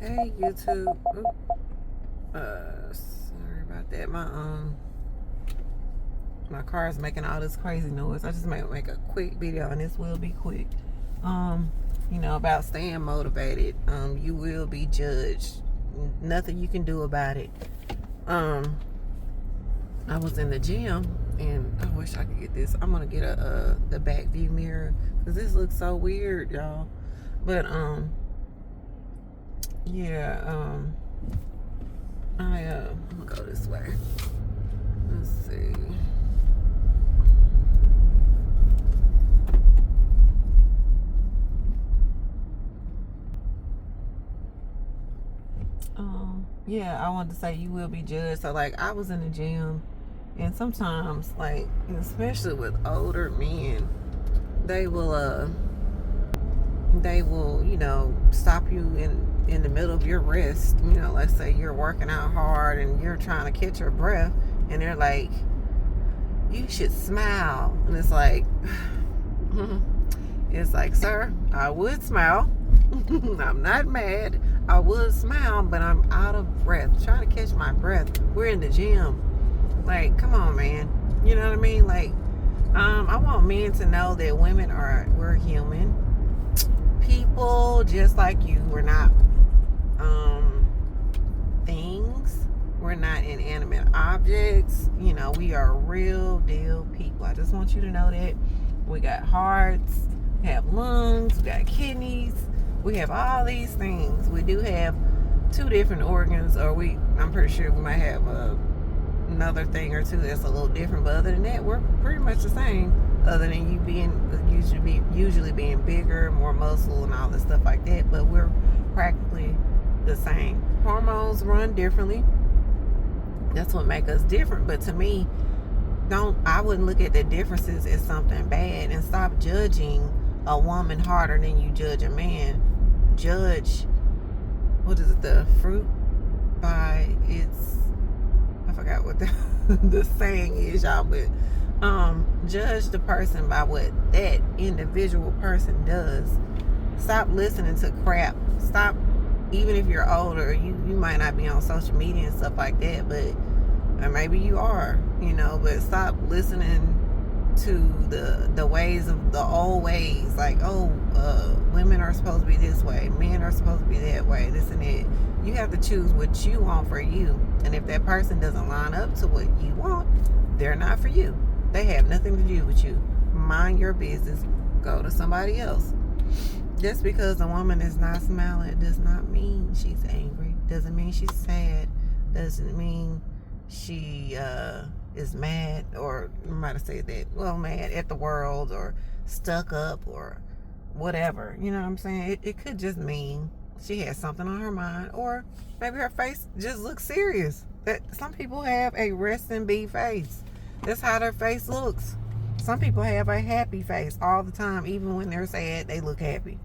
Hey YouTube. Sorry about that. My car is making all this crazy noise. I just might make a quick video, and this will be quick. About staying motivated. You will be judged. Nothing you can do about it. I was in the gym, and I wish I could get this. I'm gonna get the back view mirror because this looks so weird, y'all. But yeah, I'm gonna go this way. Let's see. Yeah, I wanted to say you will be judged. So like, I was in the gym, and sometimes, like, especially with older men, they will stop you in the middle of your rest. Let's say you're working out hard and you're trying to catch your breath, and they're like, you should smile. And it's like, sir, I would smile. I'm not mad. I would smile, but I'm out of breath, trying to catch my breath. We're in the gym. Like, come on, man. You know what I mean? Like, I want men to know that we're human people just like you. We're not things. We're not inanimate objects. We are real deal people. I just want you to know that. We got hearts, we have lungs, we got kidneys, we have all these things. We do have 2 different organs, or I'm pretty sure we might have another thing or 2 that's a little different, but other than that, we're pretty much the same, other than you usually being bigger, more muscle and all this stuff like that, but we're practically the same. Hormones run differently. That's what makes us different. But to me, I wouldn't look at the differences as something bad, and stop judging a woman harder than you judge a man. Judge, what is it, the fruit by its, I forgot what the saying is, y'all, but judge the person by what that individual person does. Stop listening to crap. Stop, even if you're older, you might not be on social media and stuff like that, but or maybe you are, but stop listening to the ways of the old ways, like, women are supposed to be this way, men are supposed to be that way, this and that. You have to choose what you want for you, and if that person doesn't line up to what you want, they're not for you. They have nothing to do with you. Mind your business. Go to somebody else. Just because a woman is not smiling does not mean she's angry. Doesn't mean she's sad. Doesn't mean she is mad, or you might have said that, well, mad at the world, or stuck up, or whatever. You know what I'm saying? It could just mean she has something on her mind, or maybe her face just looks serious. That some people have a rest and be face. That's how their face looks. Some people have a happy face all the time. Even when they're sad, they look happy.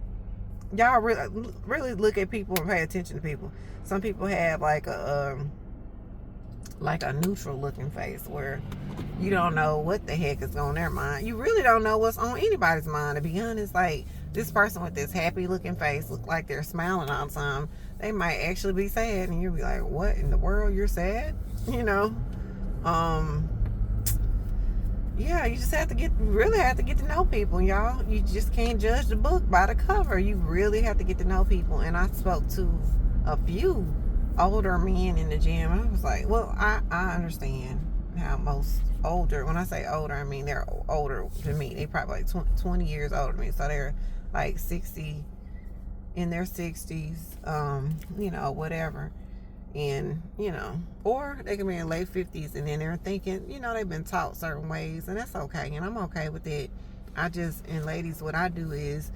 Y'all really look at people and pay attention to people. Some people have like a neutral looking face, where you don't know what the heck is on their mind. You really don't know what's on anybody's mind, to be honest. Like, this person with this happy looking face look like they're smiling all the time. They might actually be sad, and you'll be like, what in the world, you're sad? Yeah, you just really have to get to know people, y'all. You just can't judge the book by the cover. You really have to get to know people. And I spoke to a few older men in the gym. I was like, well, I understand how most older, when I say older, I mean they're older than me. They probably like 20 years older than me. So they're like 60, in their 60s, whatever. And, or they can be in late 50s, and then they're thinking, they've been taught certain ways, and that's okay. And I'm okay with it. And ladies, what I do is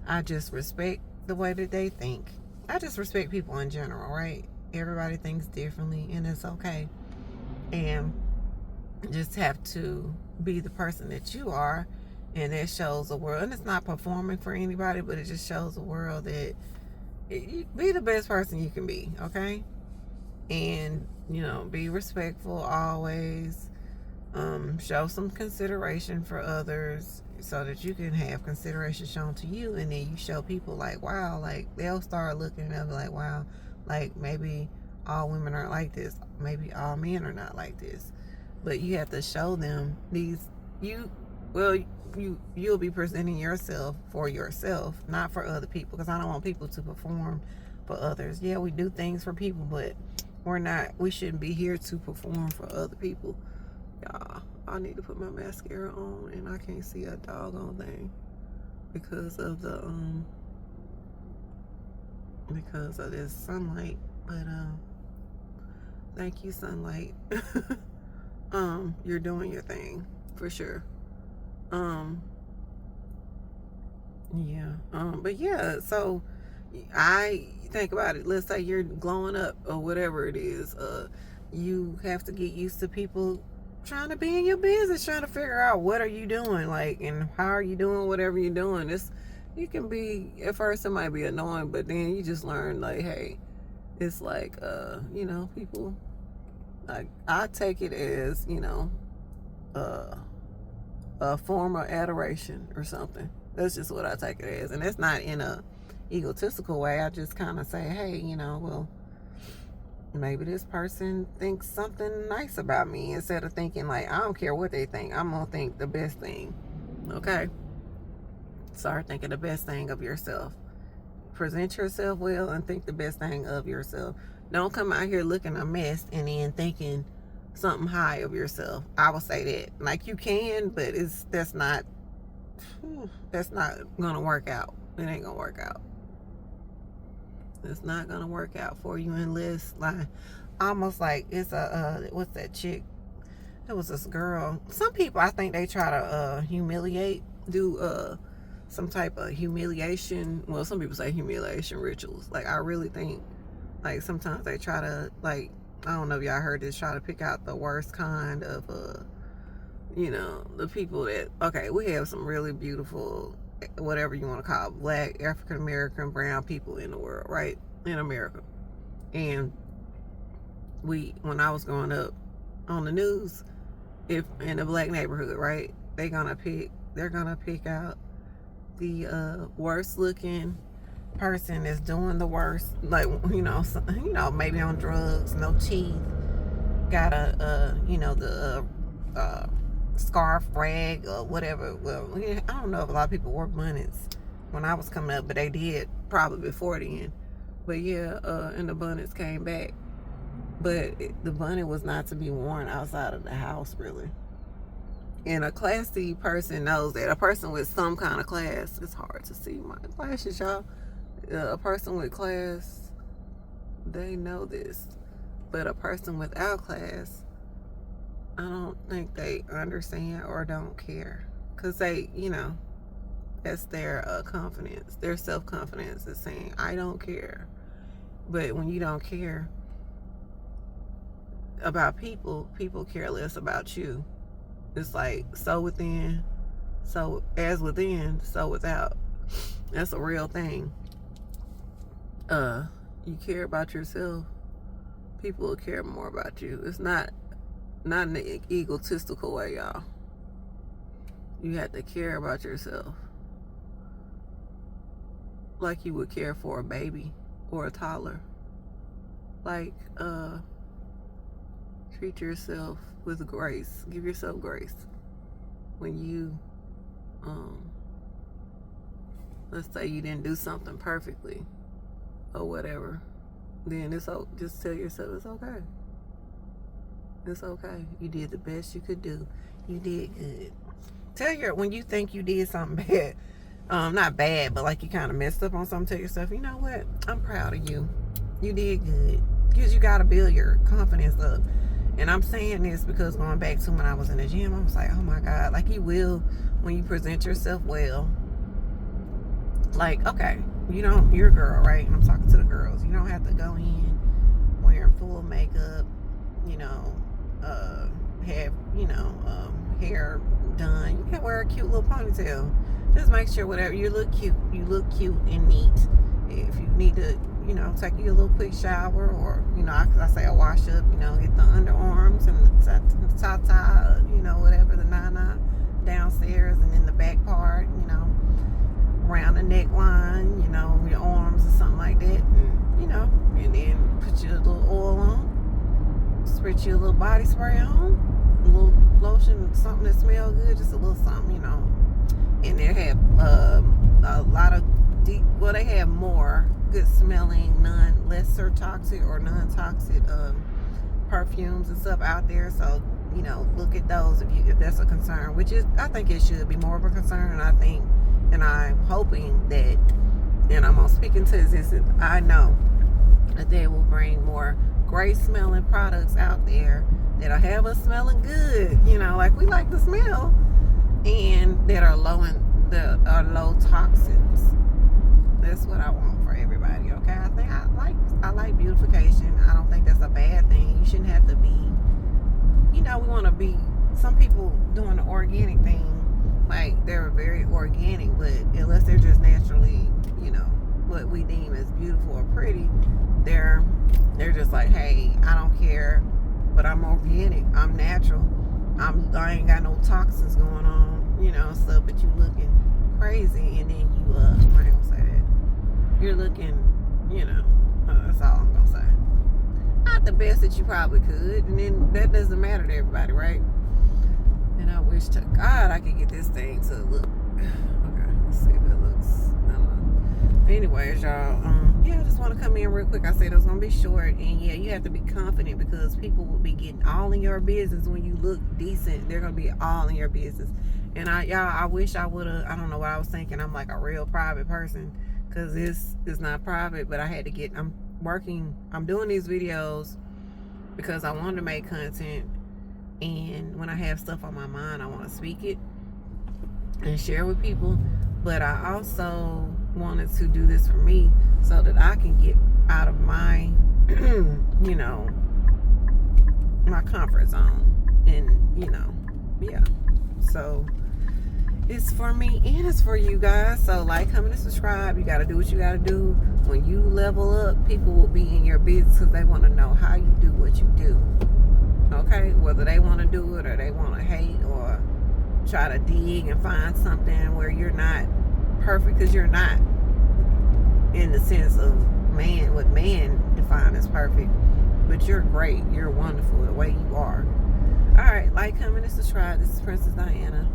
I just respect the way that they think. I just respect people in general, right? Everybody thinks differently, and it's okay. And just have to be the person that you are, and it shows the world. And it's not performing for anybody, but it just shows the world that you be the best person you can be, okay? And be respectful always. Show some consideration for others. so that you can have consideration shown to you, and then you show people like, wow, like they'll start looking and they'll be like, wow, like maybe all women aren't like this, maybe all men are not like this. But you have to show them you'll be presenting yourself for yourself, not for other people, because I don't want people to perform for others. Yeah, we do things for people, but we shouldn't be here to perform for other people. Y'all, I need to put my mascara on and I can't see a doggone thing because of this sunlight. But thank you, sunlight. You're doing your thing for sure. But yeah, so I think about it. Let's say you're glowing up or whatever it is. You have to get used to people trying to be in your business, trying to figure out what are you doing, like, and how are you doing whatever you're doing. You can be, at first it might be annoying, but then you just learn, like, hey, it's like, people, like, I take it as, a form of adoration or something. That's just what I take it as. And it's not in a egotistical way. I just kind of say, hey, well, maybe this person thinks something nice about me, instead of thinking like, I don't care what they think, I'm gonna think the best thing. Okay, start thinking the best thing of yourself. Present yourself well and think the best thing of yourself. Don't come out here looking a mess and then thinking something high of yourself. I will say that, like, you can, but that's not gonna work out. It ain't gonna work out. It's not gonna work out for you unless, like, almost like it's what's that chick? It was this girl. Some people, I think they try to do some type of humiliation. Well, some people say humiliation rituals. Like, I really think, like, sometimes they try to, like, I don't know if y'all heard this, try to pick out the worst kind of the people that, okay, we have some really beautiful, whatever you want to call it, black, African American, brown people in the world, right, in America. And when I was growing up on the news, if in a black neighborhood, right, they're gonna pick out the worst looking person that's doing the worst, like, maybe on drugs, no teeth, got the scarf, rag, or whatever. Well, I don't know if a lot of people wore bonnets when I was coming up, but they did probably before then. But yeah, and the bonnets came back, but the bonnet was not to be worn outside of the house, really. And a classy person knows that. A person with some kind of class, it's hard to see my glasses, y'all. A person with class, they know this. But a person without class, I don't think they understand or don't care. Because they, that's their confidence. Their self-confidence is saying, I don't care. But when you don't care about people care less about you. It's like, so within, so as within, so without. That's a real thing. You care about yourself, people will care more about you. It's not in an egotistical way, y'all. You have to care about yourself like you would care for a baby or a toddler. Like, treat yourself with grace. Give yourself grace when you let's say you didn't do something perfectly or whatever, then just tell yourself it's okay. It's okay. You did the best you could do. You did good. When you think you did something bad, not bad, but like you kind of messed up on something, tell yourself, you know what? I'm proud of you. You did good. Because you got to build your confidence up. And I'm saying this because going back to when I was in the gym, I was like, oh my God, like you will when you present yourself well. Like, okay, you're a girl, right? And I'm talking to the girls. You don't have to go in wearing full makeup, have, hair done. You can wear a cute little ponytail. Just make sure whatever, you look cute and neat. If you need to, take you a little quick shower, or, I say a wash up, get the underarms and the tata, whatever, the nana. downstairs and in the back part, you know, around the neckline, you know, your arms or something like that, and, you know, and then put your little oil on, spritz your little body spray on, a little lotion, something that smells good, just a little something, you know. And they have a lot of they have more good smelling, lesser toxic or non-toxic perfumes and stuff out there. So, you know, look at those if that's a concern, which is, I think it should be more of a concern. And I think, and I'm hoping that, and I'm speaking to this, I know that they will bring more great smelling products out there that'll have us smelling good, you know, like we like to smell, and that are low toxins. That's what I want for everybody. Okay, I think I like beautification. I don't think that's a bad thing. You shouldn't have to be, you know, we want to be, some people doing the organic thing, like they're very organic, but unless they're just naturally, you know, what we deem as beautiful or pretty, they're just like, hey, I don't care, but I'm organic, I'm natural, I ain't got no toxins going on, you know, stuff, but you looking crazy, and then you I ain't gonna say that. You're looking, you know, that's all I'm gonna say. Not the best that you probably could, and then that doesn't matter to everybody, right? And I wish to God I could get this thing to look. Okay, let's see if it looks. I don't know. Anyways, y'all, yeah, I just want to come in real quick. I said it was gonna be short, and yeah, you have to be confident because people will be getting all in your business when you look decent. They're gonna be all in your business. And I wish I would have. I don't know what I was thinking. I'm like a real private person. Because this is not private, but I had to get, I'm doing these videos because I wanted to make content, and when I have stuff on my mind, I want to speak it and share with people, but I also wanted to do this for me so that I can get out of my, you know, my comfort zone, and, you know, yeah, so it's for me and it's for you guys. So like, comment, and subscribe. You got to do what you got to do. When you level up, people will be in your business because they want to know how you do what you do. Okay? Whether they want to do it or they want to hate or try to dig and find something where you're not perfect, because you're not, in the sense of man, what man define as perfect. But you're great. You're wonderful the way you are. All right. Like, comment, and subscribe. This is Princess Diana.